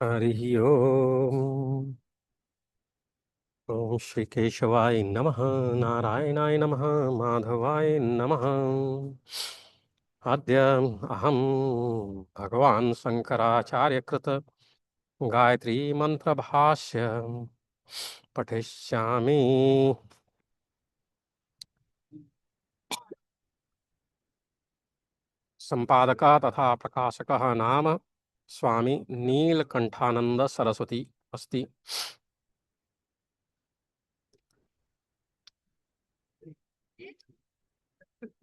हरिः ओम्। ॐ श्रीकेशवाय नमः। नारायणाय नमः। माधवाय नमः। अद्य अहं भगवान् शङ्कराचार्यकृत गायत्री मन्त्रभाष्य पठिष्यामि। सम्पादकः तथा प्रकाशकः नाम स्वामी नीलकण्ठानन्द सरस्वती अस्ति।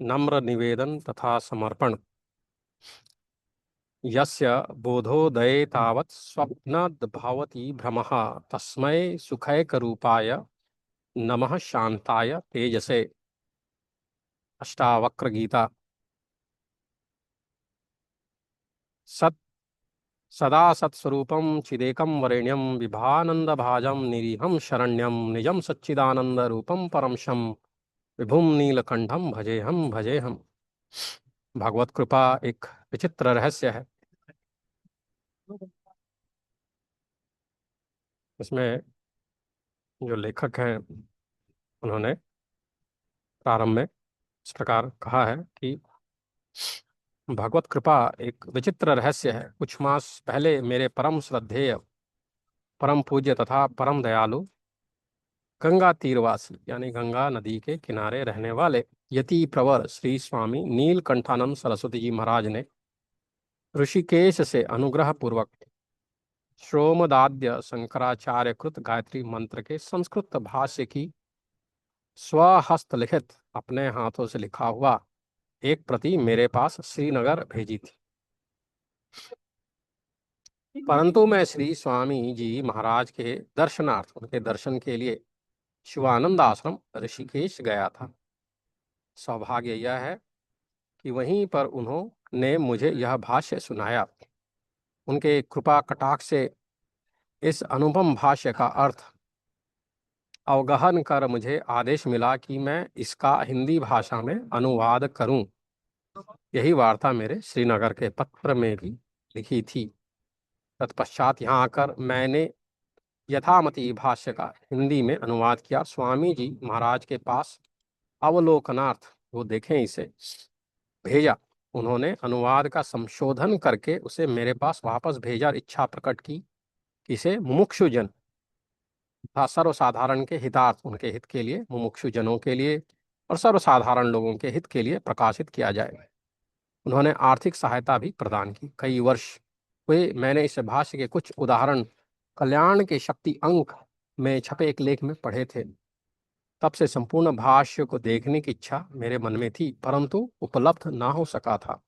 नम्र निवेदन तथा समर्पण। यस्य बोधोदये तावत् स्वप्नद्भवति भ्रमः तस्मै सुखैकरूपाय नमः शान्ताय तेजसे। अष्टावक्र गीता। सत् सदा सत्स्वरूपं चिदेकं वरेण्यं विभानन्दभाजं निरीहं शरण्यं निजं सच्चिदानन्दरूपं परं शं विभुं नीलकंठं भजेहम। भगवत कृपा एक विचित्र रहस्य है। इसमें जो लेखक हैं उन्होंने प्रारंभ में इस प्रकार कहा है कि भगवत कृपा एक विचित्र रहस्य है। कुछ मास पहले मेरे परम श्रद्धेय, परम पूज्य तथा परम दयालु गंगा तीरवासी यानी गंगा नदी के किनारे रहने वाले यति प्रवर श्री स्वामी नीलकंठानंद सरस्वती जी महाराज ने ऋषिकेश से अनुग्रह पूर्वक श्रोमदाद्य शंकराचार्य कृत गायत्री मंत्र के संस्कृत भाष्य की स्वहस्तलिखित अपने हाथों से लिखा हुआ एक प्रति मेरे पास श्रीनगर भेजी थी। परंतु मैं श्री स्वामी जी महाराज के दर्शनार्थ, उनके दर्शन के लिए शिवानंद आश्रम ऋषिकेश गया था। सौभाग्य यह है कि वहीं पर उन्होंने मुझे यह भाष्य सुनाया। उनके कृपा कटाक्ष से इस अनुपम भाष्य का अर्थ अवगहन कर मुझे आदेश मिला कि मैं इसका हिंदी भाषा में अनुवाद करूं। यही वार्ता मेरे श्रीनगर के पत्र में भी लिखी थी। तत्पश्चात यहाँ आकर मैंने यथामति भाष्य का हिंदी में अनुवाद किया। स्वामी जी महाराज के पास अवलोकनार्थ वो देखें इसे भेजा। उन्होंने अनुवाद का संशोधन करके उसे मेरे पास वापस भेजा। इच्छा प्रकट की कि इसे मुमुक्षुजन तथा सर्वसाधारण के हितार्थ, उनके हित के लिए, मुमुक्षु जनों के लिए और सर्वसाधारण लोगों के हित के लिए प्रकाशित किया जाए। उन्होंने आर्थिक सहायता भी प्रदान की। कई वर्ष हुए मैंने इस भाष्य के कुछ उदाहरण कल्याण के शक्ति अंक में छपे एक लेख में पढ़े थे। तब से संपूर्ण भाष्य को देखने की इच्छा मेरे मन में थी, परंतु उपलब्ध ना हो सका था।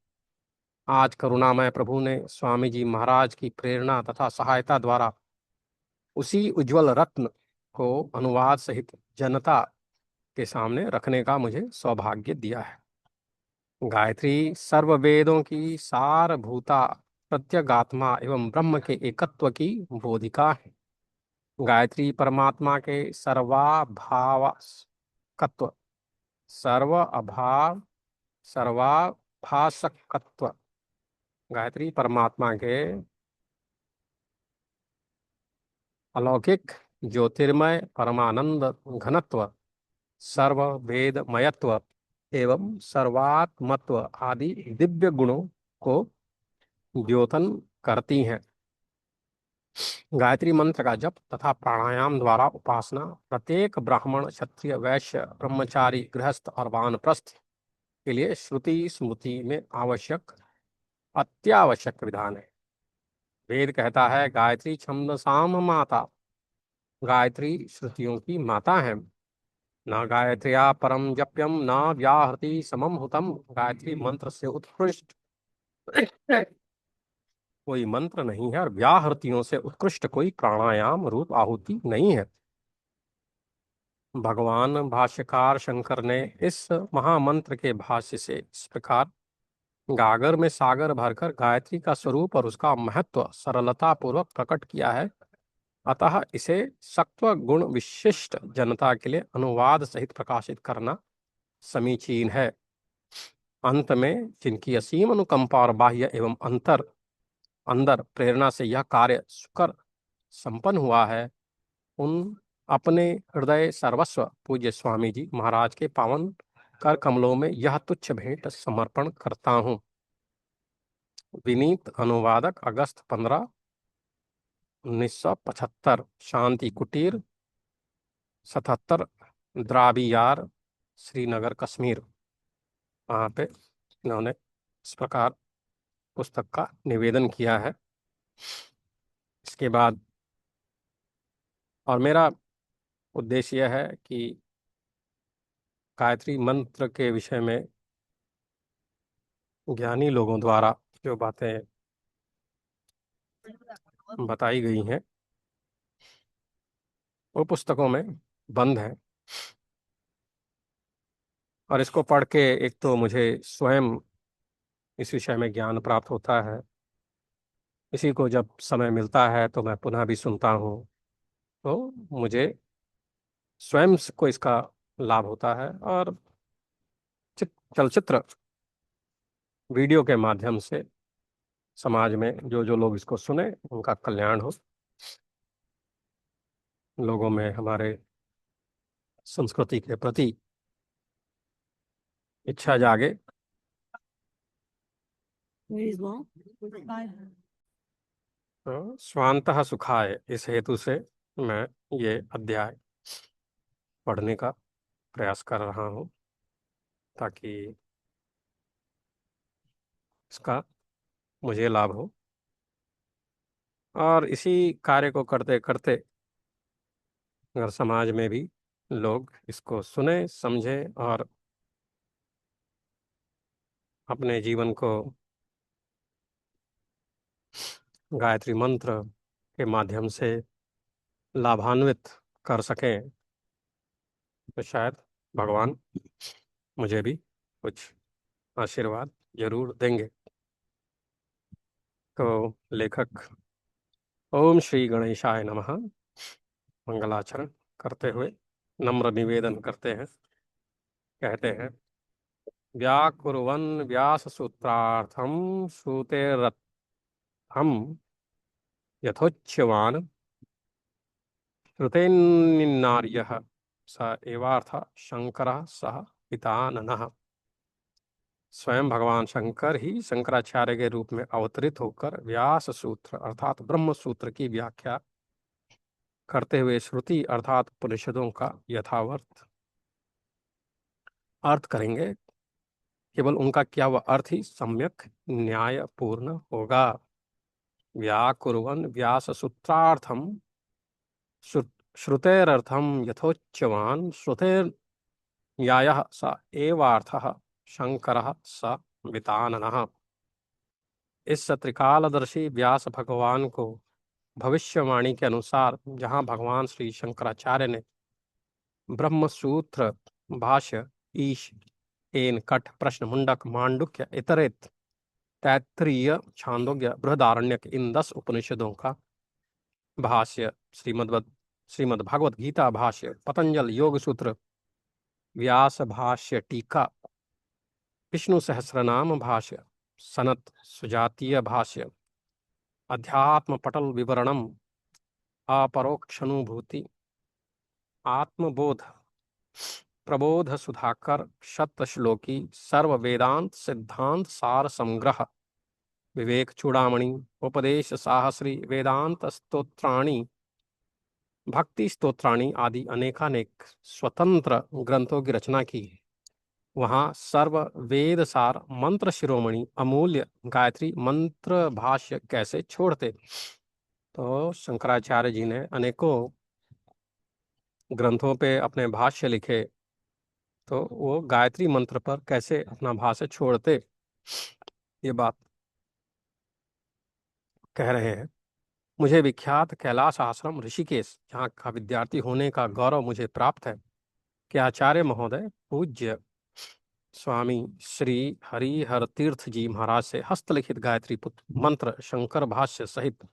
आज करुणामय प्रभु ने स्वामी जी महाराज की प्रेरणा तथा सहायता द्वारा उसी उज्जवल रत्न को अनुवाद सहित जनता के सामने रखने का मुझे सौभाग्य दिया है। गायत्री सर्व वेदों की सारभूता प्रत्यगात्मा एवं ब्रह्म के एकत्व की बोधिका है। गायत्री परमात्मा के सर्वाभावकत्व, सर्व अभाव, सर्वाभासकत्व, गायत्री परमात्मा के अलौकिक ज्योतिर्मय परमानंद घनत्व, सर्व वेदमयत्व एवं सर्वात्मत्व आदि दिव्य गुणों को द्योतन करती हैं। गायत्री मंत्र का जप तथा प्राणायाम द्वारा उपासना प्रत्येक ब्राह्मण, क्षत्रिय, वैश्य, ब्रह्मचारी, गृहस्थ और वानप्रस्थ के लिए श्रुति स्मृति में आवश्यक अत्यावश्यक विधान है। वेद कहता है गायत्री छंदसाम माता, गायत्री श्रुतियों की माता है। न गायत्र्या परम जप्यम न व्याहृति समम हुतम। गायत्री मंत्र से उत्कृष्ट कोई मंत्र नहीं है और व्याहृतियों से उत्कृष्ट कोई प्राणायाम रूप आहुति नहीं है। भगवान भाष्यकार शंकर ने इस महामंत्र के भाष्य से इस प्रकार गागर में सागर भरकर गायत्री का स्वरूप और उसका महत्व सरलता पूर्वक प्रकट किया है। अतः इसे सत्व गुण विशिष्ट जनता के लिए अनुवाद सहित प्रकाशित करना समीचीन है। अंत में जिनकी असीम अनुकंपा और बाह्य एवं अंतर अंदर प्रेरणा से यह कार्य सुकर संपन्न हुआ है, उन अपने हृदय सर्वस्व पूज्य स्वामी जी महाराज के पावन कर कमलों में यह तुच्छ भेंट समर्पण करता हूँ। विनीत अनुवादक अगस्त 15, 1975, शांति कुटीर 77, द्राबियार, श्रीनगर, कश्मीर। वहाँ पे इन्होंने इस प्रकार पुस्तक का निवेदन किया है। इसके बाद और मेरा उद्देश्य यह है कि गायत्री मंत्र के विषय में ज्ञानी लोगों द्वारा जो बातें बताई गई हैं वो पुस्तकों में बंद है, और इसको पढ़ के एक तो मुझे स्वयं इस विषय में ज्ञान प्राप्त होता है, इसी को जब समय मिलता है तो मैं पुनः भी सुनता हूँ, तो मुझे स्वयं को इसका लाभ होता है, और चलचित्र वीडियो के माध्यम से समाज में जो जो लोग इसको सुने उनका कल्याण हो, लोगों में हमारे संस्कृति के प्रति इच्छा जागे। स्वांतः सुखाय, इस हेतु से मैं ये अध्याय पढ़ने का प्रयास कर रहा हूँ ताकि इसका मुझे लाभ हो, और इसी कार्य को करते करते अगर समाज में भी लोग इसको सुने समझें और अपने जीवन को गायत्री मंत्र के माध्यम से लाभान्वित कर सकें, तो शायद भगवान मुझे भी कुछ आशीर्वाद जरूर देंगे। तो लेखक ओम श्री गणेशाय नमः मंगलाचरण करते हुए नम्र निवेदन करते हैं, कहते हैं, व्याकुर्वन् व्यास सूत्रार्थम श्रुतेरर्थम यथोच्यवान् श्रुतेन्नार्यः स एवार्थ शंकरः सह पिताननः। स्वयं भगवान शंकर ही शंकराचार्य के रूप में अवतरित होकर व्यास सूत्र अर्थात ब्रह्म सूत्र की व्याख्या करते हुए श्रुति अर्थात उपनिषदों का यथावर्थ अर्थ करेंगे। केवल उनका क्या वह अर्थ ही सम्यक न्यायपूर्ण होगा। व्याकुर्वन् व्यास सूत्रार्थम श्रुतेरर्थम यथोच्यवान् श्रुतेर न्यायः स एवार्थः शंकरः स विताननः। इस त्रिकालदर्शी व्यास भगवान को भविष्यवाणी के अनुसार जहाँ भगवान श्री शंकराचार्य ने ब्रह्मसूत्र भाष्य ईश एन कठ प्रश्न मुंडक मांडुक्य इतरेत तैत्तरीय छांदोग्य बृहदारण्यक इन 10 उपनिषदों का भाष्य, श्रीमद् भागवत गीता भाष्य, पतंजल योग सूत्र, व्यास भाष्य टीका, विष्णु सहस्रनाम भाष्य, सनत सुजातीय भाष्य, अध्यात्म पटल विवरणम, अपरोक्षानुभूति, आत्मबोध, प्रबोध सुधाकर शतश्लोकी, सर्व वेदांत सिद्धांत सार संग्रह, विवेक चूड़ामणि, उपदेश साहस्री, वेदांत स्तोत्राणि, भक्ति स्तोत्राणि आदि अनेकानेक स्वतंत्र ग्रंथों की रचना की है। वहाँ सर्व वेद सार मंत्र शिरोमणि अमूल्य गायत्री मंत्र भाष्य कैसे छोड़ते। तो शंकराचार्य जी ने अनेकों ग्रंथों पे अपने भाष्य लिखे, तो वो गायत्री मंत्र पर कैसे अपना भाष्य छोड़ते, ये बात कह रहे हैं। मुझे विख्यात कैलाश आश्रम ऋषिकेश यहाँ का विद्यार्थी होने का गौरव मुझे प्राप्त है कि आचार्य महोदय पूज्य स्वामी श्री हरिहर तीर्थ जी महाराज से हस्तलिखित गायत्री मंत्र शंकर भाष्य सहित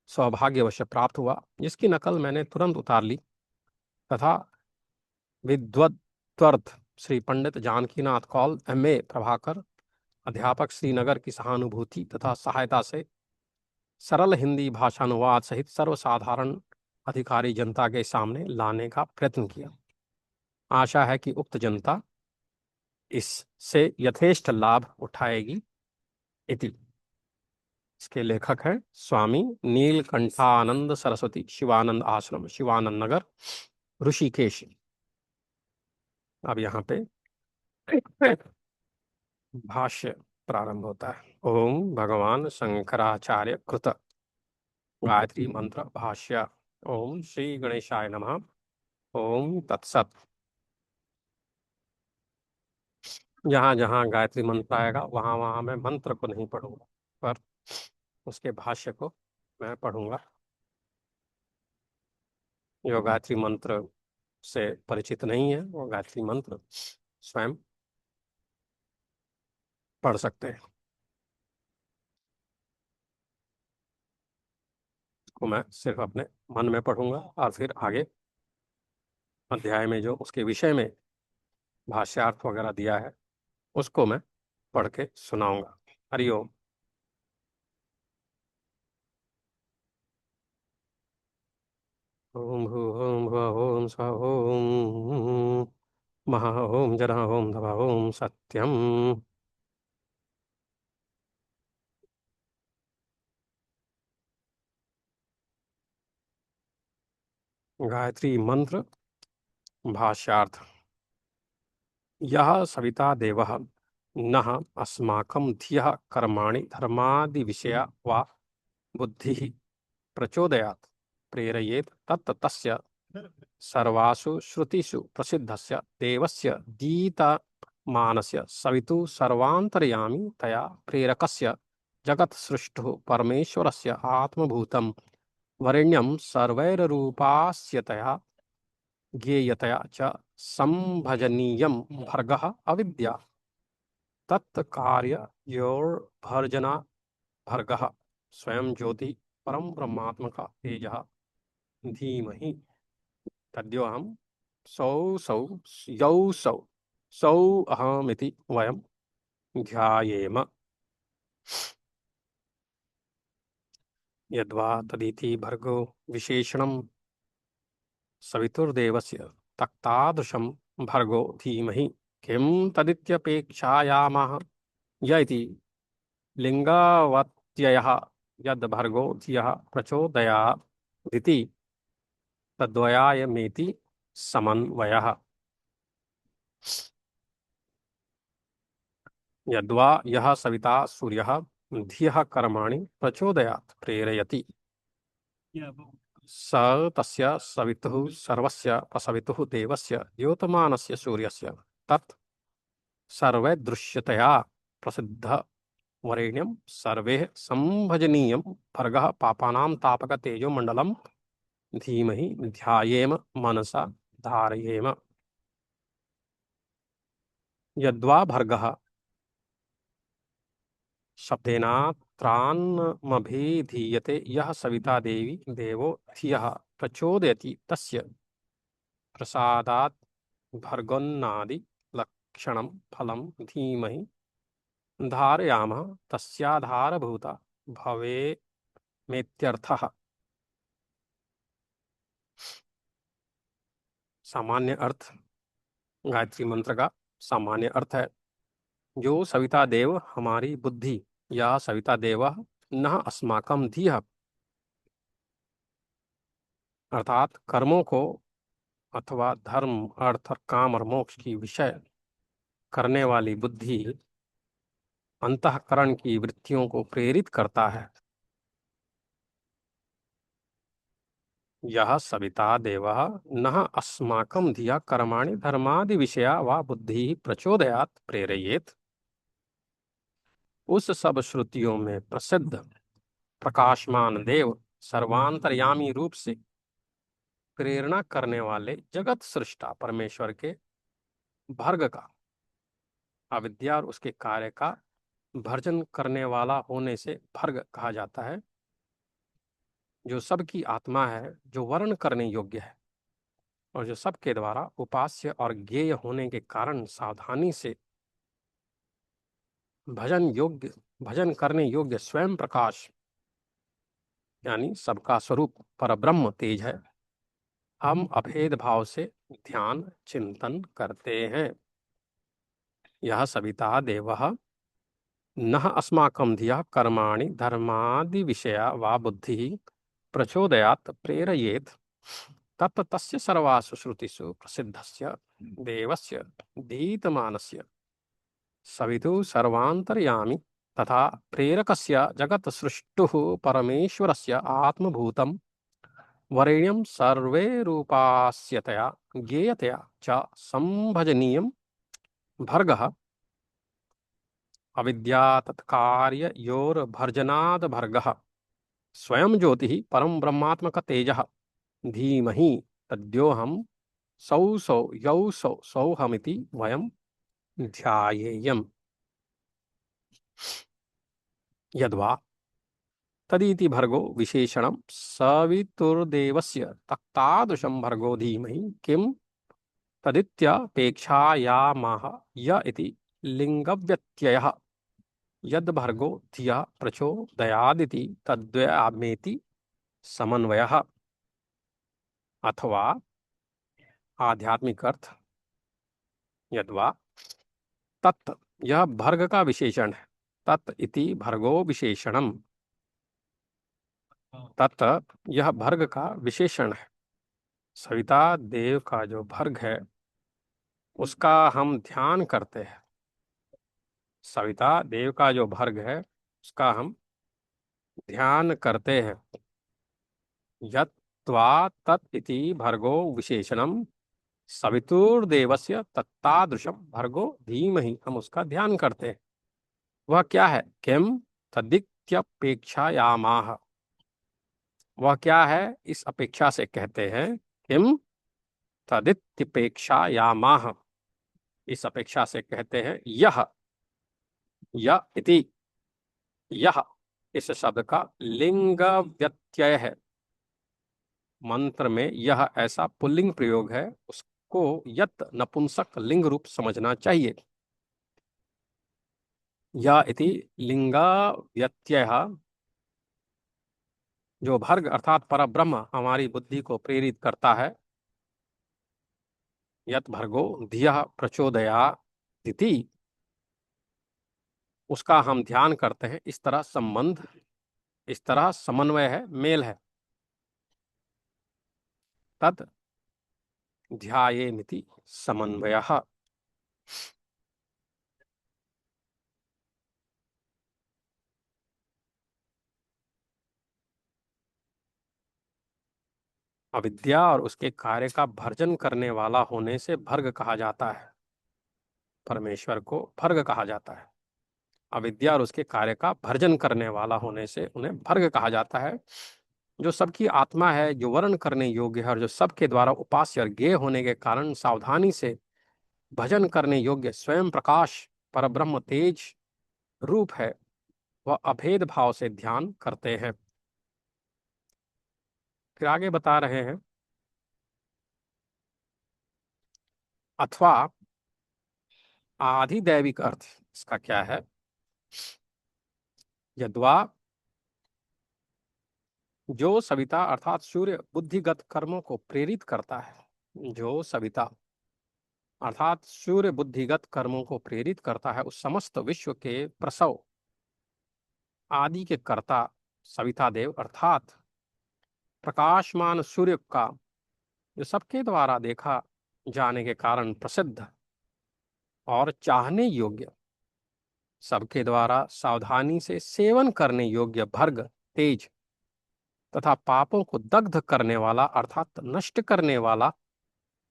सौभाग्यवश प्राप्त हुआ, जिसकी नकल मैंने तुरंत उतार ली तथा विद्वत्वर्थ श्री पंडित जानकीनाथ कौल MA प्रभाकर अध्यापक श्रीनगर की सहानुभूति तथा सहायता से सरल हिंदी भाषानुवाद सहित सर्वसाधारण अधिकारी जनता के सामने लाने का प्रयत्न किया। आशा है कि उक्त जनता इससे यथेष्ट लाभ उठाएगी। इति। इसके लेखक हैं स्वामी नीलकंठानंद सरस्वती, शिवानंद आश्रम, शिवानंद नगर, ऋषिकेश। अब यहाँ पे भाष्य प्रारंभ होता है। ओम भगवान शंकराचार्य कृत गायत्री मंत्र भाष्य। ओम श्री गणेशाय नमः। ओम तत्सत। जहां जहां गायत्री मंत्र आएगा वहां वहां मैं मंत्र को नहीं पढ़ूंगा, पर उसके भाष्य को मैं पढ़ूंगा। जो गायत्री मंत्र से परिचित नहीं है वो गायत्री मंत्र स्वयं पढ़ सकते हैं। को मैं सिर्फ अपने मन में पढ़ूंगा और फिर आगे अध्याय में जो उसके विषय में भाष्यार्थ वगैरह दिया है उसको मैं पढ़ के सुनाऊंगा। हरिओम। ओम भू ओम भुव ओम स्व ओम महा ओम जन ओम धव ओम सत्यम। गायत्री मंत्र भाष्यार्थ। यह सविता देवः नः अस्माकं धियः कर्माणि धर्मादि विषया वा बुद्धिः प्रचोदयात् प्रेरयेत् तत् तस्य सर्वासु श्रुतिषु प्रसिद्धस्य देवस्य गीतमानस्य सवितु सर्वान्तर्यामी तया प्रेरकस्य जगत्सृष्टुः परमेश्वरस्य आत्मभूतं वरेण्यं सर्वैररूपास्यतया ज्ञेयतया च संभजनीयं भर्गः अविद्या तत्कार्ययोर्भर्जना भर्गः स्वयं ज्योति परम ब्रह्मात्मक तेजः धीमहि तद्योऽहं सौ सौ यौ सौ सौ अहमिति वयं ध्यायेम। यद्वा तदिति भर्गो विशेषणं सवितुर्देवस्य तक्तादृशं भर्गो धीमहि किं तदित्यपेक्षायामः य इति लिंगावत्ययः यद् भर्गो धियः प्रचोदयादिति तद्वयायमेति समन्वयः। यद्वा यः सविता सूर्यः धियः कर्माणि प्रचोदयात् प्रेरयति स तस्य सवितुः सर्वस्य प्रसवितुः देवस्य द्योतमानस्य सूर्यस्य तत् सर्वैर्दृश्यतया प्रसिद्ध वरेण्यं सर्वे संभजनीयं भर्गः पापानां तापक तेजो मंडलम धीमहि ध्यायेम मनसा धारयेम। यद्वा भर्गः शब्देनात्रान्मभिधीयते यः सविता देवी देवो धियः प्रचोदयति तस्य प्रसादात् भर्गोन्नादि लक्षणं फलं धीमहि धारयामः तस्याधारभूता भवे मेत्यर्थः। सामान्य अर्थ। गायत्री मंत्र का सामान्य अर्थ है जो सविता देव हमारी बुद्धि या सविता देव न अस्माकं धियः अर्थात कर्मों को अथवा धर्म अर्थ काम और मोक्ष की विषय करने वाली बुद्धि अंतःकरण की वृत्तियों को प्रेरित करता है। यह सविता देवः नः अस्माकं धिया कर्माणि धर्मादि विषया वा बुद्धि प्रचोदयात् प्रेरयेत्। उस सब श्रुतियों में प्रसिद्ध प्रकाशमान देव सर्वांतर्यामी रूप से प्रेरणा करने वाले जगत सृष्टा परमेश्वर के भर्ग का अविद्या और उसके कार्य का भर्जन करने वाला होने से भर्ग कहा जाता है, जो सबकी आत्मा है, जो वर्ण करने योग्य है और जो सबके द्वारा उपास्य और ज्ञेय होने के कारण सावधानी से भजन करने योग्य स्वयं प्रकाश यानी सबका स्वरूप परब्रह्म तेज है, हम अभेद भाव से ध्यान चिंतन करते हैं। यह सविता देवः नः अस्माकं धिया कर्माणि धर्मादि विषया वा बुद्धिः प्रचोदयात् प्रेरयेत् तत् तस्य सर्वासु श्रुतिषु प्रसिद्धस्य देवस्य धीतमानस्य सवितु सर्वान्तर्यामि तथा प्रेरकस्य जगत् सृष्टुः परमेश्वरस्य आत्मभूतं वरेण्यं सर्वे रूपास्यतया ज्ञेयतया च संभजनीयं भर्गः अविद्या तत्कार्ययोर्भर्जनाद् भर्गः स्वयं ज्योतिः परं ब्रह्मात्मक तेजः धीमहि तद्योऽहं सौ सौ यौ सौ सौहमिति वयं ध्यायेयम्। यद्वा तदिति भर्गो विशेषणं सवितुर्देवस्य तक्तादृशं भर्गो धीमहि किं तदित्यपेक्षायामः य इति लिङ्गव्यत्ययः यद्भर्गो धिया प्रचोदयादिति तद्व्यामेति समन्वयः। अथवा आध्यात्मिक अर्थ यद्वा तत् यह भर्ग का विशेषण है, तत् इति भर्गो विशेषणम, तत् यह भर्ग का विशेषण है। सविता देव का जो भर्ग है उसका हम ध्यान करते हैं। सविता देव का जो भर्ग है उसका हम ध्यान करते हैं। यत्वा तत् इति भर्गो विशेषणम सवितुर्देवस्य तत्तादृशम भर्गो धीमहि, हम उसका ध्यान करते हैं। वह क्या है? किम तदित्यपेक्षायामाह, वह क्या है इस अपेक्षा से कहते हैं। किम तदित्यपेक्षायामाह, इस अपेक्षा से कहते हैं। यह इति, यह इस शब्द का लिंग व्यत्यय है। मंत्र में यह ऐसा पुल्लिंग प्रयोग है, उसको यत नपुंसक लिंग रूप समझना चाहिए। या इति लिंग व्यत्यय, जो भर्ग अर्थात परब्रह्म हमारी बुद्धि को प्रेरित करता है। यत भर्गो धियः प्रचोदयादिति, उसका हम ध्यान करते हैं। इस तरह संबंध, इस तरह समन्वय है, मेल है। तद ध्यायेमिति समन्वयः। अविद्या और उसके कार्य का भर्जन करने वाला होने से भर्ग कहा जाता है। परमेश्वर को भर्ग कहा जाता है। अविद्या और उसके कार्य का भर्जन करने वाला होने से उन्हें भर्ग कहा जाता है। जो सबकी आत्मा है, जो वर्ण करने योग्य है और जो सबके द्वारा उपास्य और ज्ञेय होने के कारण सावधानी से भजन करने योग्य स्वयं प्रकाश परब्रह्म तेज रूप है, वह अभेद भाव से दैव करते हैं। फिर आगे बता रहे हैं। अथवा आधिदैविक अर्थ इसका क्या है? यद्वा, जो सविता अर्थात सूर्य बुद्धिगत कर्मों को प्रेरित करता है। जो सविता अर्थात सूर्य बुद्धिगत कर्मों को प्रेरित करता है, उस समस्त विश्व के प्रसव आदि के कर्ता सविता देव अर्थात प्रकाशमान सूर्य का, जो सबके द्वारा देखा जाने के कारण प्रसिद्ध और चाहने योग्य, सबके द्वारा सावधानी से सेवन करने योग्य भर्ग तेज तथा पापों को दग्ध करने वाला अर्थात नष्ट करने वाला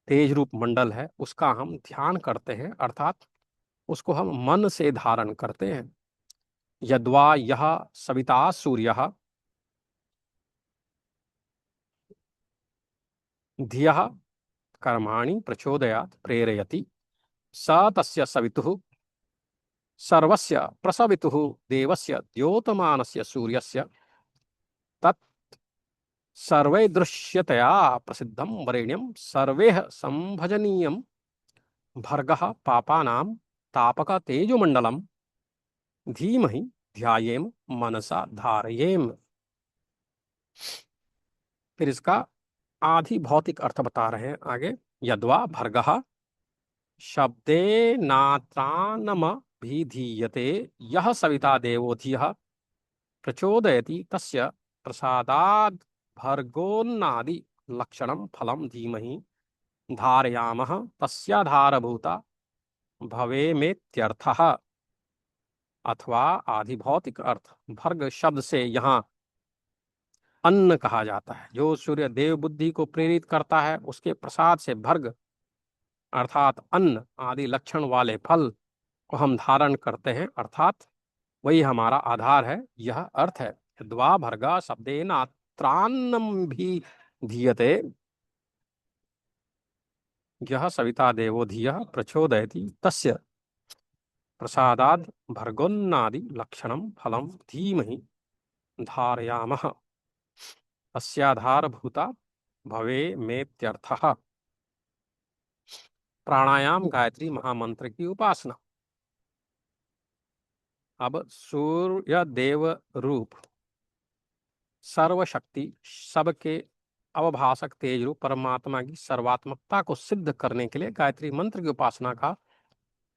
तेज रूप मंडल है, उसका हम ध्यान करते हैं, अर्थात उसको हम मन से धारण करते हैं। यद्वा यह सविता सूर्यः धियः कर्माणि प्रचोदयात् प्रेरयति स तस्य सवितुः सर्वस्य प्रसवितुः देवस्य द्योतमानस्य सूर्यस्य तत् सर्वै दृश्यतया प्रसिद्धं वरेण्यं सर्वैः संभजनीयं भर्गः पापानां तापक तेजोमण्डलं धीमहि ध्यायेम मनसा धारयेम। फिर इसका आधि भौतिक अर्थ बता रहे हैं आगे। यद्वा भर्गः शब्दे नात्रानम भिधीयते यह सविता देवो धियः प्रचोदयति तस्य प्रसादाद् भर्गोन्नादि लक्षणं फलं धीमहि धारयामः तस्याधारभूता भवेमेत्यर्थः। अथवा आधि भौतिक अर्थ, भर्ग शब्द से यहाँ अन्न कहा जाता है। जो सूर्य देव बुद्धि को प्रेरित करता है, उसके प्रसाद से भर्ग अर्थात अन्न आदि लक्षण वाले फल को हम धारण करते हैं, अर्थात वही हमारा आधार है। यह अर्थ है। द्वा भर्गा शब्देन अत्रान्नम भी धीयते यह सविता देवो धियः प्रचोदयति तस्य प्रसादाद् भर्गोन्नादि लक्षणं फलं धीमहि धारयामः तस्याधारभूता भवेमेत्यर्थः। प्राणायाम गायत्री महामंत्र की उपासना। अब सूर्य देव रूप सर्वशक्ति सबके अवभाषक तेज रूप परमात्मा की सर्वात्मकता को सिद्ध करने के लिए गायत्री मंत्र की उपासना का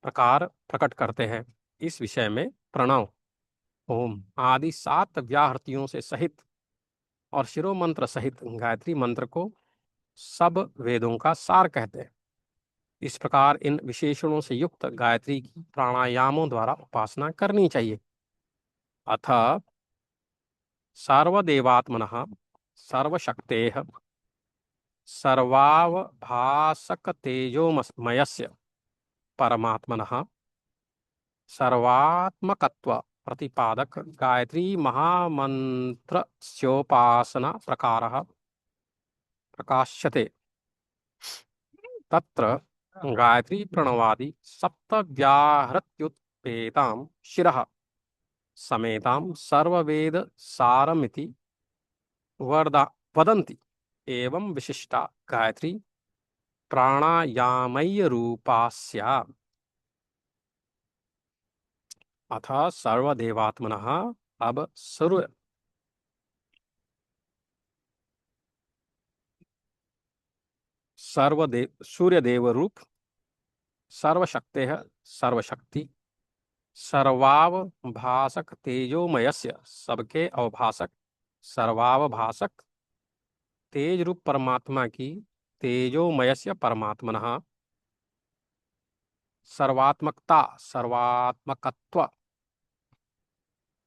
प्रकार प्रकट करते हैं। इस विषय में प्रणव, ओम आदि 7 व्याहृतियों से सहित और शिरो मंत्र सहित गायत्री मंत्र को सब वेदों का सार कहते हैं। इस प्रकार इन विशेषणों से युक्त गायत्री की प्राणायामों द्वारा उपासना करनी चाहिए। अथ सर्वदेवात्मनः सर्वशक्तेः सर्वावभासकतेजोमयस्य परमात्मनः सर्वात्मकत्व प्रतिपादक गायत्री महामन्त्रस्योपासना प्रकारः प्रकाश्यते। तत्र गायत्री प्रणवादि सप्तव्याहृत्युत्पेतां शिरः समेतां सर्ववेद सारमिति वदन्ति। एवं विशिष्टा गायत्री प्राणायामय्य रूपास्या। अथ सर्वदेवात्मनः, अब सूर्यदेव रूप सर्वशक्ते सर्वशक्ति सर्वावभासक तेजोमयस्य सबके अवभासक सर्वावभासक तेज रूप परमात्मा की तेजोमयस्य परमात्मनः सर्वात्मकता सर्वात्मकत्व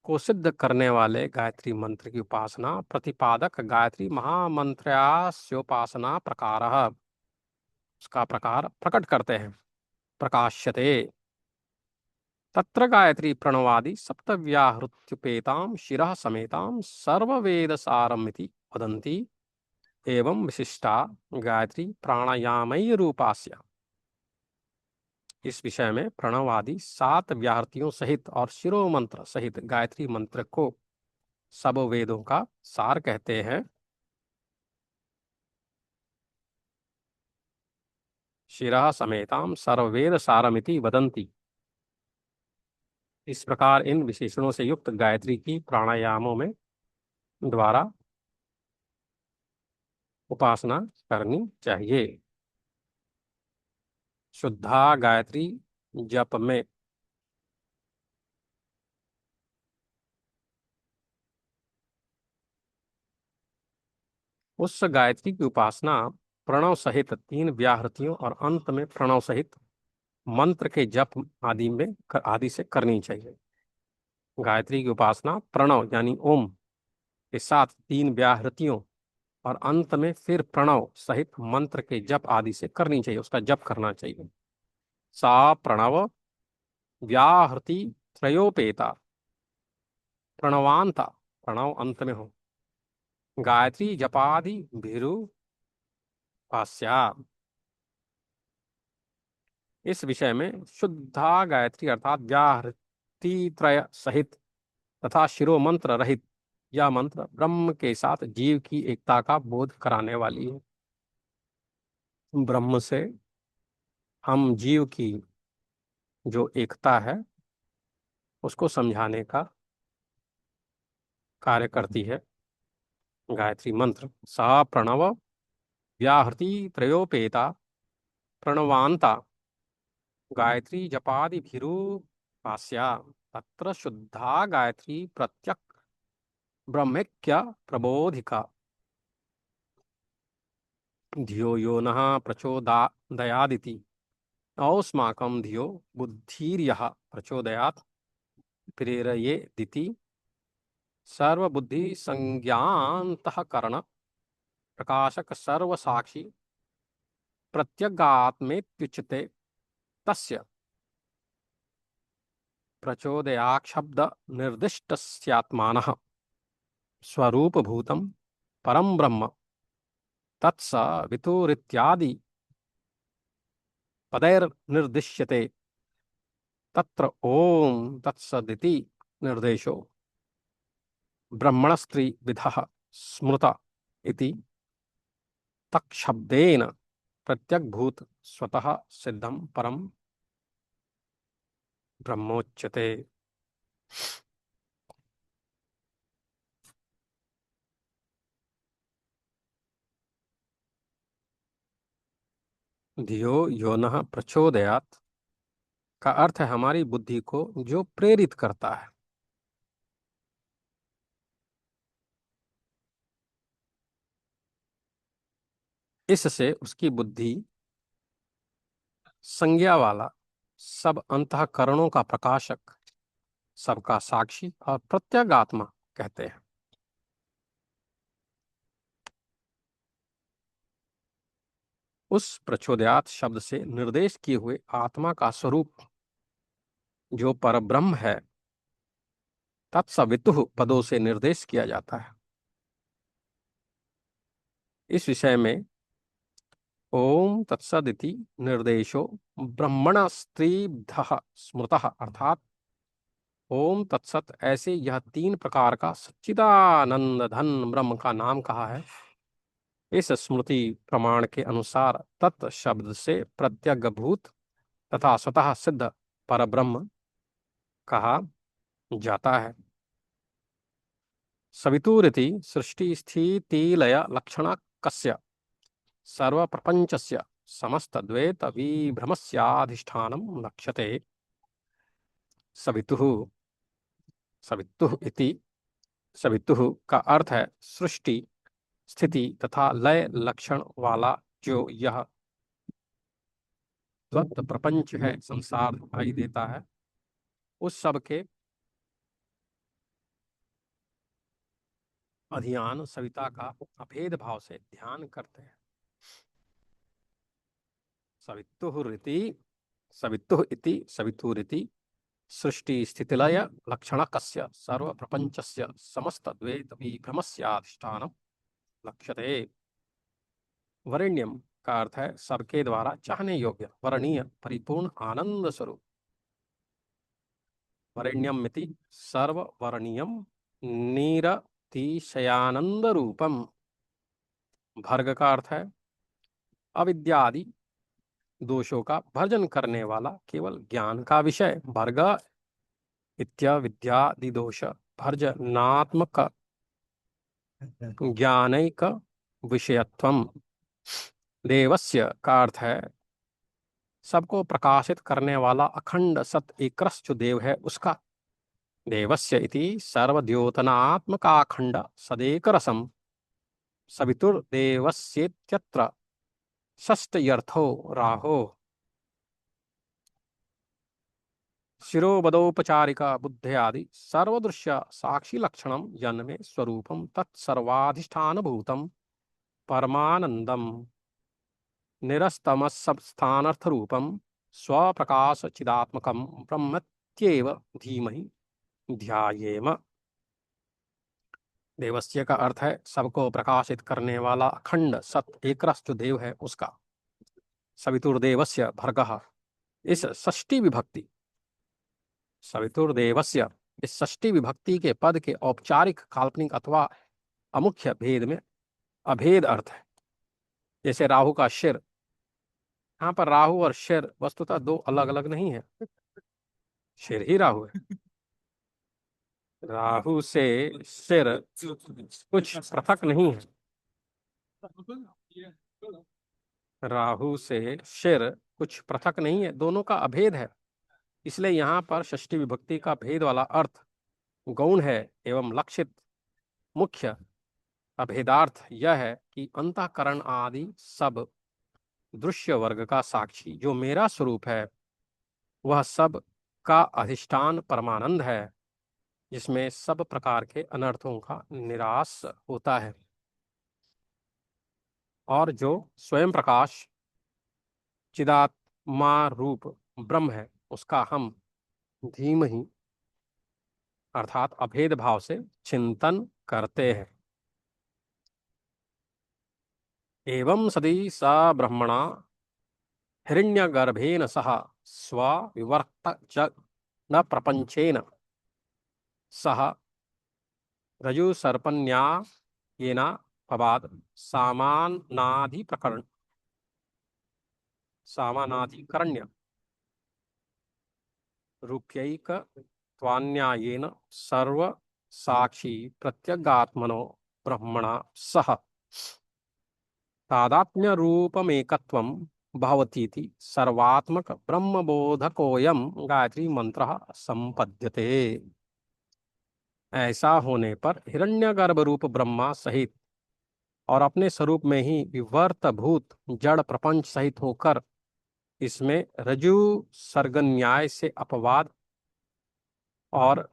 को सिद्ध करने वाले गायत्री मंत्र की उपासना प्रतिपादक गायत्री महामंत्रस्योपासना प्रकारः उसका प्रकार प्रकट करते हैं। प्रकाश्यते तत्र गायत्री प्रणवादि सप्तव्याहृत्युपेतां शिरः समेतां सर्ववेदसारमिति वदन्ति। एवं विशिष्टा गायत्री प्राणायामय्य रूपास्य। इस विषय में प्रणव आदि 7 व्याहृतियों सहित और शिरो मंत्र सहित गायत्री मंत्र को सब वेदों का सार कहते हैं। शिरः समेतां सर्ववेद सारमिति वदन्ति। इस प्रकार इन विशेषणों से युक्त गायत्री की प्राणायामों में द्वारा उपासना करनी चाहिए। शुद्धा गायत्री जप में उस गायत्री की उपासना प्रणव सहित 3 व्याहृतियों और अंत में प्रणव सहित मंत्र के जप आदि से करनी चाहिए। गायत्री की उपासना प्रणव यानी ओम के साथ 3 व्याहृतियों और अंत में फिर प्रणव सहित मंत्र के जप आदि से करनी चाहिए, उसका जप करना चाहिए। सा प्रणव व्याहृति त्रयोपेता प्रणवांता, प्रणव अंत में हो, गायत्री जपादि भिरुपास्या। इस विषय में शुद्धा गायत्री अर्थात व्याहृति त्रय सहित तथा शिरो मंत्र रहित यह मंत्र ब्रह्म के साथ जीव की एकता का बोध कराने वाली है। ब्रह्म से हम जीव की जो एकता है उसको समझाने का कार्य करती है। गायत्री मंत्र सा प्रणव व्याहृति त्रयोपेता प्रणवान्ता गायत्री जपादिभिरुपास्या तत्र शुद्धा गायत्री प्रत्यक ब्रह्मैक्य प्रबोधिका धियो यो नः प्रचोदयादिति औस्माकं धियो बुद्धिर्यः प्रचोदयात् प्रेरयेदिति सर्वबुद्धि संज्ञान्तःकरण प्रकाशक सर्वसाक्षी प्रत्यगात्मेत्युच्यते तस्य प्रचोदयाक्षब्द निर्दिष्टस्यात्मानः स्वरूपभूतं परं ब्रह्म तत्स वितुरित्यादि पदैर्निर्दिश्यते तत्र ओम तत्सदिति निर्देशो ब्रह्मणस्त्रिविधः स्मृत इति तत्शब्देन प्रत्यग्भूत स्वतः सिद्धं परम ब्रह्मोच्यते। धियो यो नः प्रचोदयात् का अर्थ है हमारी बुद्धि को जो प्रेरित करता है। इससे उसकी बुद्धि संज्ञा वाला, सब अंतःकरणों का प्रकाशक, सबका साक्षी और प्रत्यगात्मा कहते हैं। उस प्रचोदयात शब्द से निर्देश किए हुए आत्मा का स्वरूप जो परब्रह्म है तत्सवितुः पदों से निर्देश किया जाता है। इस विषय में ओम तत्सदिति निर्देशो ब्रह्मणस्त्रिभ्यः स्मृतः अर्थात ओम तत्सत ऐसे यह तीन प्रकार का सच्चिदानंद धन ब्रह्म का नाम कहा है। इस स्मृति प्रमाण के अनुसार तत् शब्द से प्रत्यगभूत तथा स्वतः सिद्ध परब्रह्म कहा जाता है। सवितुरिति सृष्टि स्थिति लय लक्षण कस्य सर्व प्रपंचस्य समस्त द्वैत विभ्रमस्याधिष्ठानं लक्ष्यते। सवितुः सवितुः इति सवितुः का अर्थ है सृष्टि स्थिति तथा लय लक्षण वाला जो यह द्वैत प्रपंच है, संसार दिखाई देता है, उस सब के अधियान सविता का अभेद भाव से ध्यान करते हैं। सवितुः इति सवितुरिति सृष्टि स्थितिलय लक्षणकस्य सर्व प्रपंचस्य समस्त द्वैत विभ्रमस्याधिष्ठानं लक्ष्यते। वरेण्यम का अर्थ है सबके द्वारा चाहने योग्य, वरणीय, परिपूर्ण आनंद स्वरूप। वरेण्यम इति सर्ववर्णीयम निरतिशयानंद रूपम। भर्ग का अर्थ है अविद्यादि दोषों का भर्जन करने वाला केवल ज्ञान का विषय। भर्ग इत्याविद्यादि दोष भर्जनात्मक ज्ञानैक विषयत्वम। देवस्य का अर्थ है सबको प्रकाशित करने वाला अखंड सत एकरस जो देव है उसका। देवस्य इति सर्वद्योतनात्मकाखंड सदेकरसम सवितुर्देवस्येत्यत्र षष्ठ्यर्थो राहो। शिरोबदोपचारिका बुद्धयादि सर्वदृश्य साक्षी लक्षणम जन्मे स्वरूपम तत्सर्वाधिष्ठानभूतम परमानंदम निरस्तमस्थानर्थरूपम स्वप्रकाश चिदात्मकम ब्रह्मत्येव धीमहि ध्यायेम। देवस्य का अर्थ है सबको प्रकाशित करने वाला अखंड सत एकरस जो देव है उसका। सवितुर्देवस्य भर्गः इस षष्ठी विभक्ति सवितुर्देवस्य इस षष्ठी विभक्ति के पद के औपचारिक काल्पनिक अथवा अमुख्य भेद में अभेद अर्थ है। जैसे राहु का शिर, यहाँ पर राहु और शिर वस्तुतः दो अलग अलग नहीं है, शिर ही राहु है। राहु से सिर कुछ पृथक नहीं है। राहु से सिर कुछ पृथक नहीं है, दोनों का अभेद है। इसलिए यहाँ पर षष्ठी विभक्ति का भेद वाला अर्थ गौण है एवं लक्षित मुख्य अभेदार्थ यह है कि अंतःकरण आदि सब दृश्य वर्ग का साक्षी जो मेरा स्वरूप है वह सब का अधिष्ठान परमानंद है, जिसमें सब प्रकार के अनर्थों का निराश होता है, और जो स्वयं प्रकाश चिदात्मा रूप ब्रह्म है उसका हम धीमहि अर्थात अभेद भाव से चिंतन करते हैं। एवं सदी स ब्रह्मणा हिरण्यगर्भेन सह स्वविवर्त च न प्रपंचेन सह रजुसर्पन्यायेन पवाद सामानाधिकरण्य रूप्यैक त्वान्यायेन सर्व साक्षी प्रत्यगात्मनो ब्रह्मणा सह तादात्म्य रूपमेकत्वं भवतीति सर्वात्मक ब्रह्मबोधकोऽयं गायत्री मंत्र संपद्यते। ऐसा होने पर हिरण्यगर्भ रूप ब्रह्मा सहित और अपने स्वरूप में ही विवर्त भूत जड़ प्रपंच सहित होकर इसमें रजु सर्ग न्याय से अपवाद और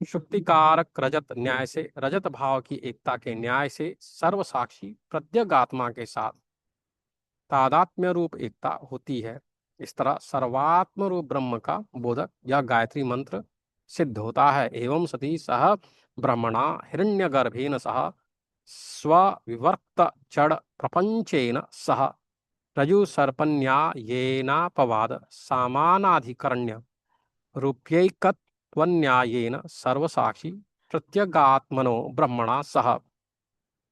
शुक्तिकारक रजत न्याय से रजत भाव की एकता के न्याय से सर्व साक्षी प्रत्यगात्मा के साथ तादात्म्य रूप एकता होती है। इस तरह सर्वात्म रूप ब्रह्म का बोधक यह गायत्री मंत्र सिद्ध होता है। एवं सती सह ब्रह्मणा हिरण्यगर्भेन सह स्वविवर्त जड़ प्रपंचेन सह रजु सर्पन्यायेनापवाद सामानाधिकरण्य रूप्यैकत्वन्यायेन सर्वसाक्षी प्रत्यगात्मनो ब्रह्मणा सह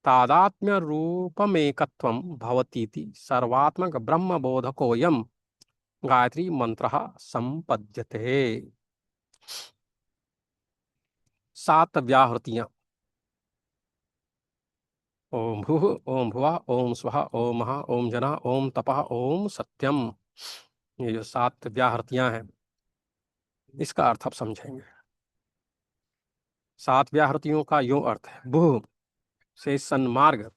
तादात्म्य रूपमेकत्वं भवतीति सर्वात्मक ब्रह्म बोधकोऽयं गायत्री मंत्र संपद्यते। 7 व्याहृतियां। ओम भूः ओम भुवः ओम स्वः ओम महा ओम जनः ओम तपः ओम सत्यम। ये जो 7 व्याहृतियां हैं इसका अर्थ आप समझेंगे। 7 व्याहृतियों का यो अर्थ है। भूः से सन्मार्ग,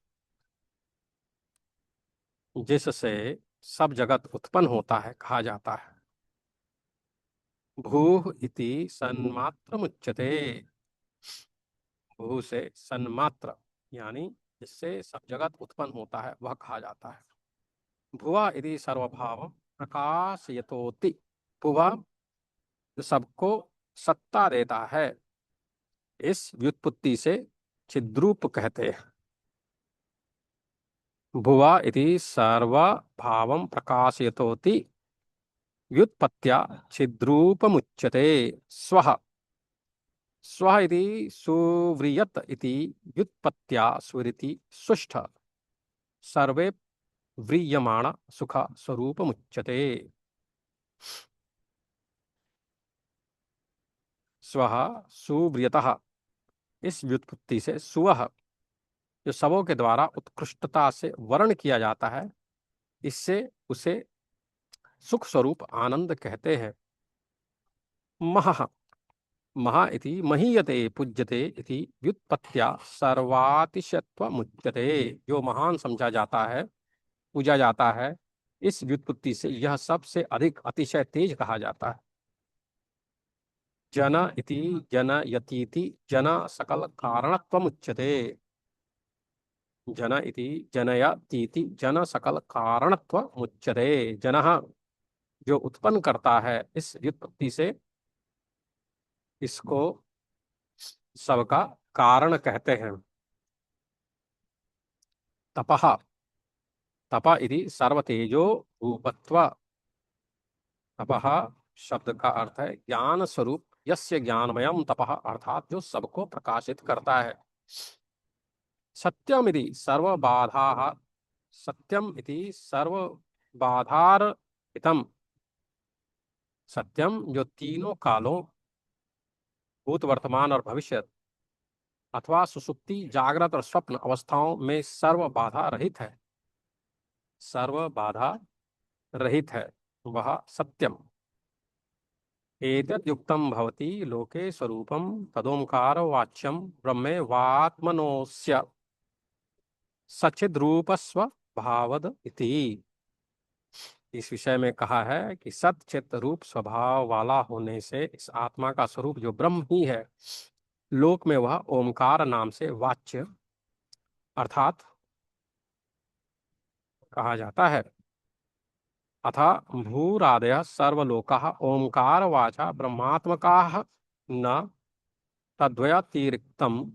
जिससे सब जगत उत्पन्न होता है, कहा जाता है। भूः इति सन्मात्रमुच्यते। भू से सन्मात्र यानी जिससे सब जगत उत्पन्न होता है वह कहा जाता है। भुवा इति सर्वभाव प्रकाशयतोति। भुवा जो सबको सत्ता देता है, इस व्युत्पत्ति से चिद्रूप कहते हैं। भुवा इति सर्वभावं प्रकाशयतोति व्युत्पत्त्या छिद्रूपमुच्यते। स्वः स्वः इति सुव्रियत इति व्युत्पत्त्या सुरिति सुष्ठ सर्वे व्रीयमाण सुख स्वरूपमुच्यते। स्वः सुव्रियतः इस व्युत्पत्ति से सुवह जो सबों के द्वारा उत्कृष्टता से वर्ण किया जाता है, इससे उसे सुख स्वरूप आनंद कहते हैं। महः महा इति महीयते पूज्यते इति व्युत्पत्त्या सर्वातिशयत्वमुच्यते। जो महान समझा जाता है, पूजा जाता है, इस व्युत्पत्ति से यह सबसे अधिक अतिशय तेज कहा जाता है। जन इति जनयतीति जन सकल कारणत्वमुच्यते। जन इति जनयतीति जन सकल कारणत्वमुच्यते। जनः जो उत्पन्न करता है, इस व्युत्पत्ति से इसको सबका कारण कहते हैं। तपः तप इति सर्वतेजो रूपत्व। तपः शब्द का अर्थ है ज्ञान स्वरूप, यस्य ज्ञानमयम तपः अर्थात जो सबको प्रकाशित करता है। सत्यम इति सर्वबाधाः सत्यम इति सर्वबाधारहितम। सत्यम जो तीनों कालों भूत, वर्तमान और भविष्य अथवा सुषुप्ति, जागृत और स्वप्न अवस्थाओं में सर्व बाधा रहित है, सर्व बाधा रहित है, वह सत्यम। एतद् युक्तं भवति लोके स्वरूपं तदोंकार वाच्यं ब्रह्मेवात्मनोस्य सच्चिद्रूपस्व भावद इति। इस विषय में कहा है कि सत चित रूप स्वभाव वाला होने से इस आत्मा का स्वरूप जो ब्रह्म ही है, लोक में वह ओमकार नाम से वाच्य अर्थात कहा जाता है। अथा भूरादयः सर्वलोकाः ओंकार वाचा ब्रह्मात्मकाः न तद्वयतिरिक्तं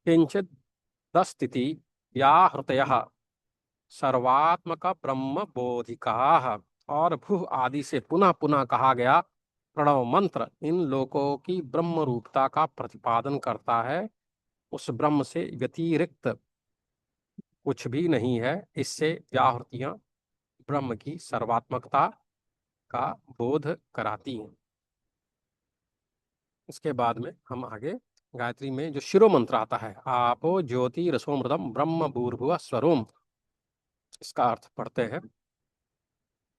किंचिदस्तीति या हृतयः सर्वात्मक ब्रह्म बोधिकाः। और भू आदि से पुनः पुनः कहा गया प्रणव मंत्र इन लोकों की ब्रह्म रूपता का प्रतिपादन करता है। उस ब्रह्म से व्यतिरिक्त कुछ भी नहीं है। इससे व्याहृतियां ब्रह्म की सर्वात्मकता का बोध कराती हैं। इसके बाद में हम आगे गायत्री में जो शिरो मंत्र आता है, आपो ज्योति रसोमृतम ब्रह्म भूर्भुवः स्वरोम, इसका अर्थ पढ़ते हैं।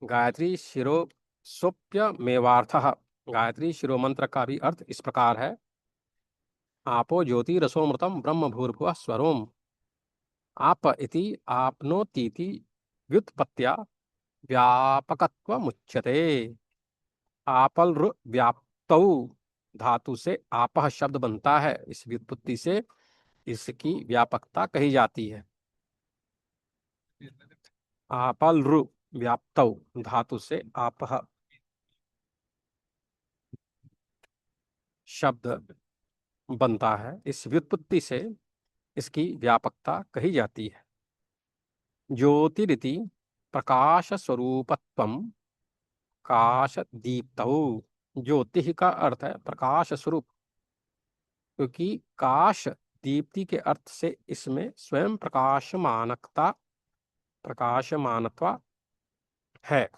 गायत्री शिरो सोप्य मेवार्थः। गायत्री शिरो मंत्र का भी अर्थ इस प्रकार है, आपो ज्योति रसोमृतम ब्रह्म भूर्भुवः स्वरोम। आप इति आपनोतीति व्युत्पत्त्या व्यापकत्वमुच्यते। आपल रु व्याप्तौ धातु से आपह शब्द बनता है। इस व्युत्पत्ति से इसकी व्यापकता कही जाती है। आपल रु व्याप्तौ धातु से आपह शब्द बनता है। इस व्युत्पत्ति से इसकी व्यापकता कही जाती है। ज्योतिरिति प्रकाश स्वरूपत्वम काश दीप्तौ। ज्योति का अर्थ है प्रकाश स्वरूप, क्योंकि काश दीप्ति के अर्थ से इसमें स्वयं प्रकाशमानत्वा है।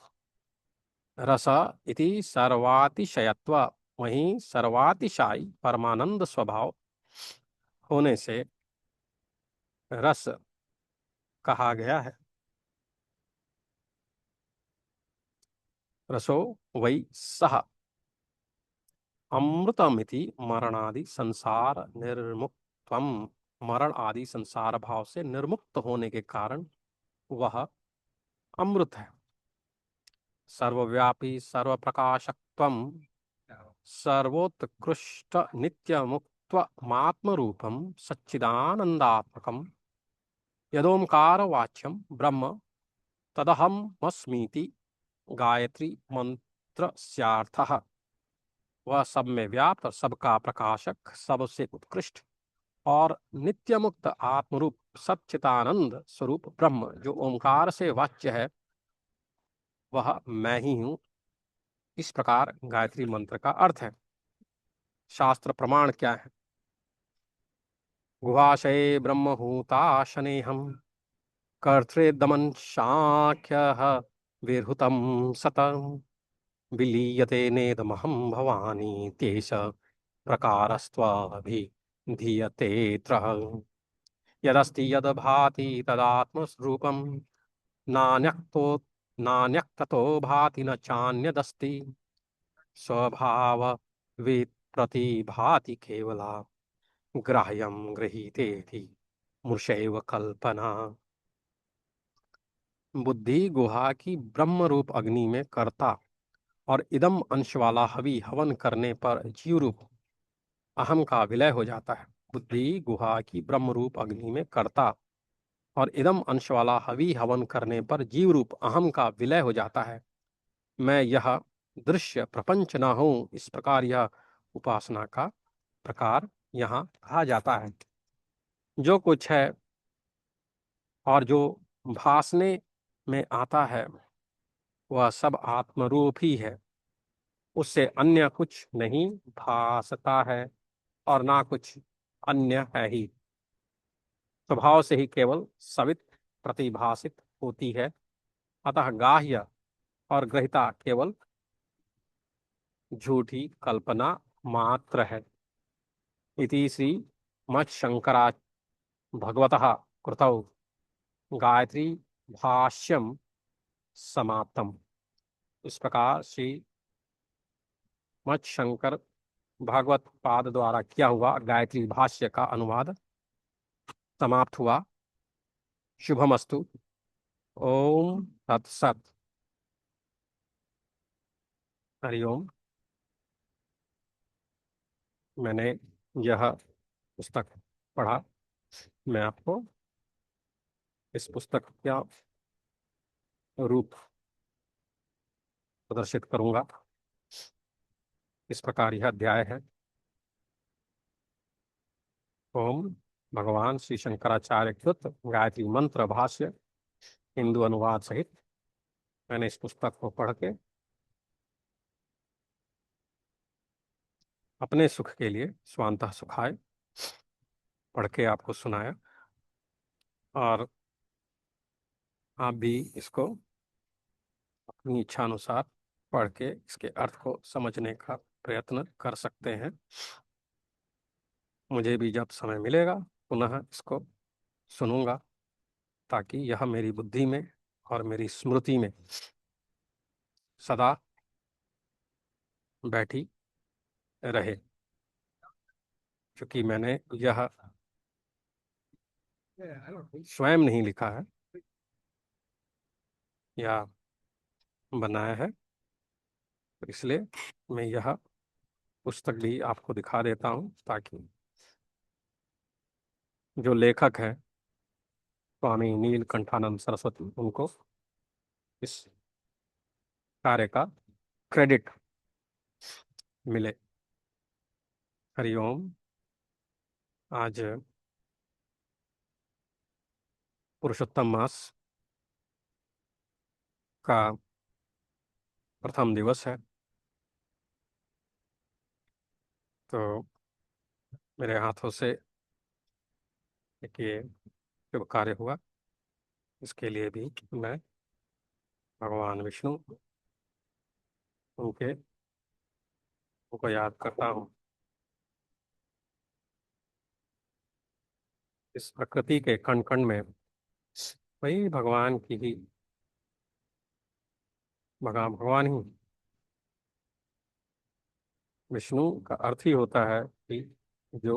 रस इति सर्वातिशयत्व, वहीं सर्वातिशायी परमानंद स्वभाव होने से रस कहा गया है। रसो वै सह अमृतमिति मरणादि संसार निर्मुक्तम। मरण आदि संसार भाव से निर्मुक्त होने के कारण वह अमृत है। सर्वव्यापी सर्वप्रकाशकत्वम सर्वोत्कृष्ट नित्यमुक्त्वमात्मरूपम सच्चिदानंदात्मकम यदोंकार वाच्यम ब्रह्म तदहमस्मीति गायत्री मंत्रस्यार्थः। वह सब में व्याप्त, सबका प्रकाशक, सबसे उत्कृष्ट और नित्य मुक्त आत्मरूप सच्चिदानंद स्वरूप ब्रह्म जो ओंकार से वाच्य है, वह मैं ही हूं। इस प्रकार गायत्री मंत्र का अर्थ है। शास्त्र प्रमाण क्या है? गुहाशये ब्रह्महूताशनेहम कर्तृदमन शाख्यः विहृतं सतम् विलीयते नेदमहं भवानी तेष प्रकारस्त्वभिधीयते त्रः। यदस्ति यद् भाति तदात्मस्वरूपं नान्यक्तो नान्यक्ततो भाति न चान्यदस्ति स्वभाव प्रतिभाति केवला ग्राह्यं गृहीतेति मृषैव कल्पना। बुद्धि गुहा की ब्रह्म रूप अग्नि में कर्ता और इदम अंश वाला हवि हवन करने पर जीव रूप अहम का विलय हो जाता है। बुद्धि गुहा की ब्रह्म रूप अग्नि में कर्ता और इदम अंश वाला हवि हवन करने पर जीव रूप अहम का विलय हो जाता है। मैं यह दृश्य प्रपंच न हूं। इस प्रकार यह उपासना का प्रकार यहाँ कहा जाता है। जो कुछ है और जो भासने में आता है वह सब आत्मरूप ही है। उससे अन्य कुछ नहीं भासता है और ना कुछ अन्य है ही। स्वभाव से ही केवल सवित प्रतिभासित होती है। अतः गाह्य और ग्रहिता केवल झूठी कल्पना मात्र है। इति श्री मच्छंकरा भगवतः कृतौ गायत्री भाष्यम समाप्तम। इस प्रकार श्री मच्छंकर भागवत पाद द्वारा किया हुआ गायत्री भाष्य का अनुवाद समाप्त हुआ। शुभमस्तु। ओम तत्सत। हरिओम। मैंने यह पुस्तक पढ़ा। मैं आपको इस पुस्तक का रूप प्रदर्शित करूंगा। इस प्रकार यह अध्याय है। ओम भगवान श्री शंकराचार्य कृत गायत्री मंत्र भाष्य हिंदू अनुवाद सहित मैंने इस पुस्तक को पढ़ के अपने सुख के लिए स्वांतः सुखाय पढ़ के आपको सुनाया। और आप भी इसको अपनी इच्छा अनुसार पढ़ के इसके अर्थ को समझने का प्रयत्न कर सकते हैं। मुझे भी जब समय मिलेगा पुनः इसको सुनूंगा, ताकि यह मेरी बुद्धि में और मेरी स्मृति में सदा बैठी रहे। क्योंकि मैंने यह स्वयं नहीं लिखा है या बनाया है, तो इसलिए मैं यह पुस्तक भी आपको दिखा देता हूँ, ताकि जो लेखक है स्वामी नीलकंठानंद सरस्वती, उनको इस कार्य का क्रेडिट मिले। हरिओम। आज पुरुषोत्तम मास का प्रथम दिवस है, तो मेरे हाथों से एक ये शुभ कार्य हुआ। इसके लिए भी मैं भगवान विष्णु उनके उनको याद करता हूँ। इस प्रकृति के कण कण में वही भगवान की ही भगवान ही विष्णु का अर्थ ही होता है कि जो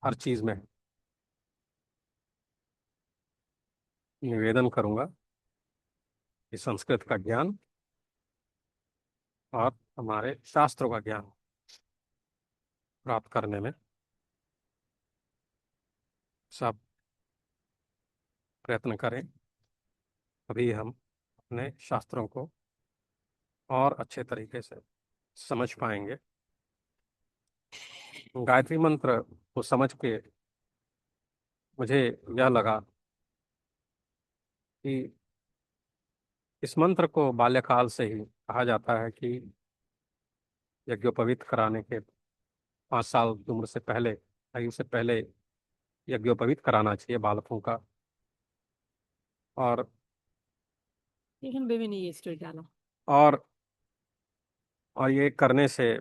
हर चीज में निवेदन करूंगा कि संस्कृत का ज्ञान और हमारे शास्त्रों का ज्ञान प्राप्त करने में सब प्रयत्न करें, तभी हम अपने शास्त्रों को और अच्छे तरीके से समझ पाएंगे। गायत्री मंत्र को समझ के मुझे यह लगा कि इस मंत्र को बाल्यकाल से ही कहा जाता है कि यज्ञोपवीत कराने के 5 साल की उम्र से पहले, आयु से पहले यज्ञोपवीत कराना चाहिए बालकों का। और लेकिन बेबी ने ये स्टोरी डाला। और और ये करने से,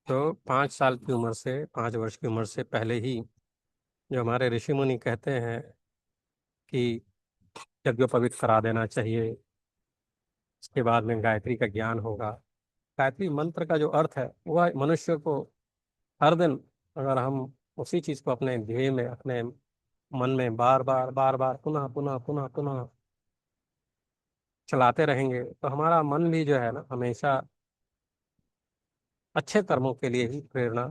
तो 5 साल की उम्र से, 5 वर्ष की उम्र से पहले ही जो हमारे ऋषि मुनि कहते हैं कि यज्ञोपवीत करा देना चाहिए, इसके बाद में गायत्री का ज्ञान होगा। गायत्री मंत्र का जो अर्थ है वह मनुष्य को हर दिन, अगर हम उसी चीज को अपने ध्येय में, अपने मन में बार बार पुनः पुनः पुनः पुनः चलाते रहेंगे, तो हमारा मन भी जो है ना, हमेशा अच्छे कर्मों के लिए ही प्रेरणा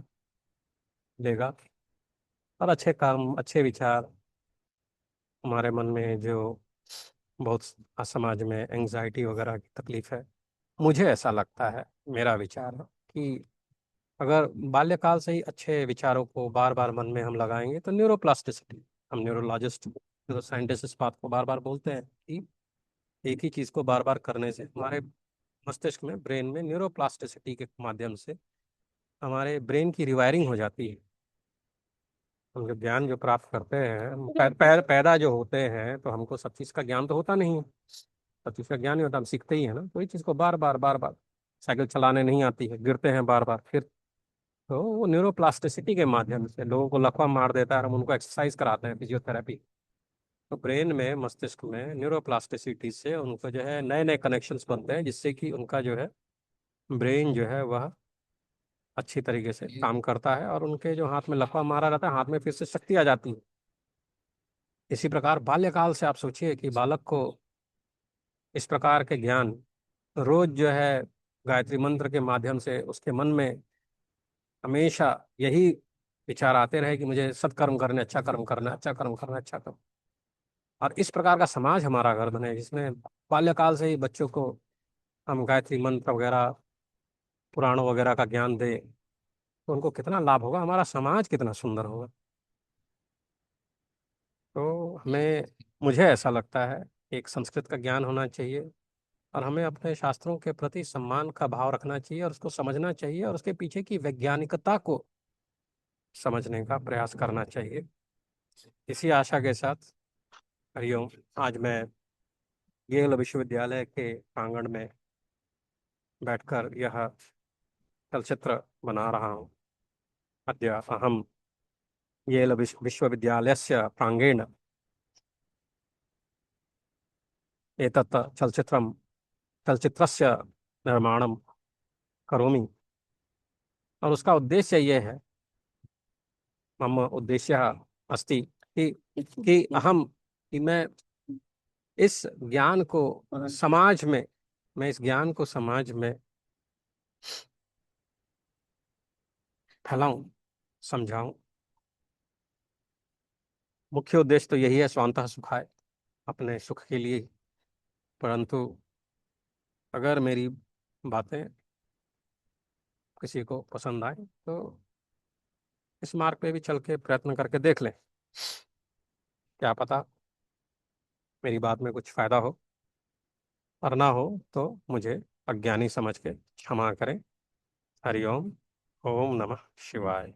देगा। और अच्छे काम, अच्छे विचार हमारे मन में जो बहुत समाज में एंजाइटी वगैरह की तकलीफ है, मुझे ऐसा लगता है, मेरा विचार है कि अगर बाल्यकाल से ही अच्छे विचारों को बार बार मन में हम लगाएंगे तो न्यूरोप्लास्टिसिटी, हम न्यूरोलॉजिस्ट, न्यूरो साइंटिस्ट इस बात को बार बार बोलते हैं कि एक ही चीज को बार बार करने से हमारे मस्तिष्क में, ब्रेन में न्यूरोप्लास्टिसिटी के माध्यम से हमारे ब्रेन की रिवायरिंग हो जाती है। हम जो ज्ञान जो प्राप्त करते हैं, हम पैदा जो होते हैं, तो हमको सब चीज़ का ज्ञान तो होता नहीं है। सब चीज़ का ज्ञान नहीं होता, हम सीखते ही है ना, कोई चीज़ को बार बार बार बार। साइकिल चलाने नहीं आती है, गिरते हैं बार बार, फिर तो वो न्यूरोप्लास्टिसिटी के माध्यम से लोगों को लकवा मार देता है, और हम उनको एक्सरसाइज कराते हैं, फिजियोथेरेपी। तो ब्रेन में, मस्तिष्क में न्यूरोप्लास्टिसिटी से उनको जो है नए नए कनेक्शंस बनते हैं, जिससे कि उनका जो है ब्रेन जो है वह अच्छी तरीके से काम करता है, और उनके जो हाथ में लकवा मारा रहता है, हाथ में फिर से शक्ति आ जाती है। इसी प्रकार बाल्यकाल से आप सोचिए कि बालक को इस प्रकार के ज्ञान रोज जो है गायत्री मंत्र के माध्यम से उसके मन में हमेशा यही विचार आते रहे कि मुझे सत्कर्म करने, अच्छा कर्म करना, अच्छा कर्म करना, अच्छा कर्म। और इस प्रकार का समाज हमारा घर बने, जिसमें बाल्यकाल से ही बच्चों को हम गायत्री मंत्र वगैरह, पुराणों वगैरह का ज्ञान दे, तो उनको कितना लाभ होगा, हमारा समाज कितना सुंदर होगा। तो हमें, मुझे ऐसा लगता है, एक संस्कृत का ज्ञान होना चाहिए, और हमें अपने शास्त्रों के प्रति सम्मान का भाव रखना चाहिए, और उसको समझना चाहिए, और उसके पीछे की वैज्ञानिकता को समझने का प्रयास करना चाहिए। इसी आशा के साथ, हरिओम। आज मैं येल विश्वविद्यालय के प्रांगण में बैठकर यह चलचित्र बना रहा हूँ। अद्य अहम येल विश्वविद्यालयस्य प्रांगेण एतत् चलचित्रस्य निर्माणं करोमि, और उसका उद्देश्य ये है, मम उद्देश्यः अस्ति कि अहम कि मैं इस ज्ञान को समाज में, मैं इस ज्ञान को समाज में फैलाऊं, समझाऊं। मुख्य उद्देश्य तो यही है, स्वांतः सुखाय, अपने सुख के लिए। परंतु अगर मेरी बातें किसी को पसंद आए, तो इस मार्ग पे भी चल के प्रयत्न करके देख लें, क्या पता मेरी बात में कुछ फायदा हो। और ना हो तो मुझे अज्ञानी समझ के क्षमा करें। हरिओम। ओम नमः शिवाय।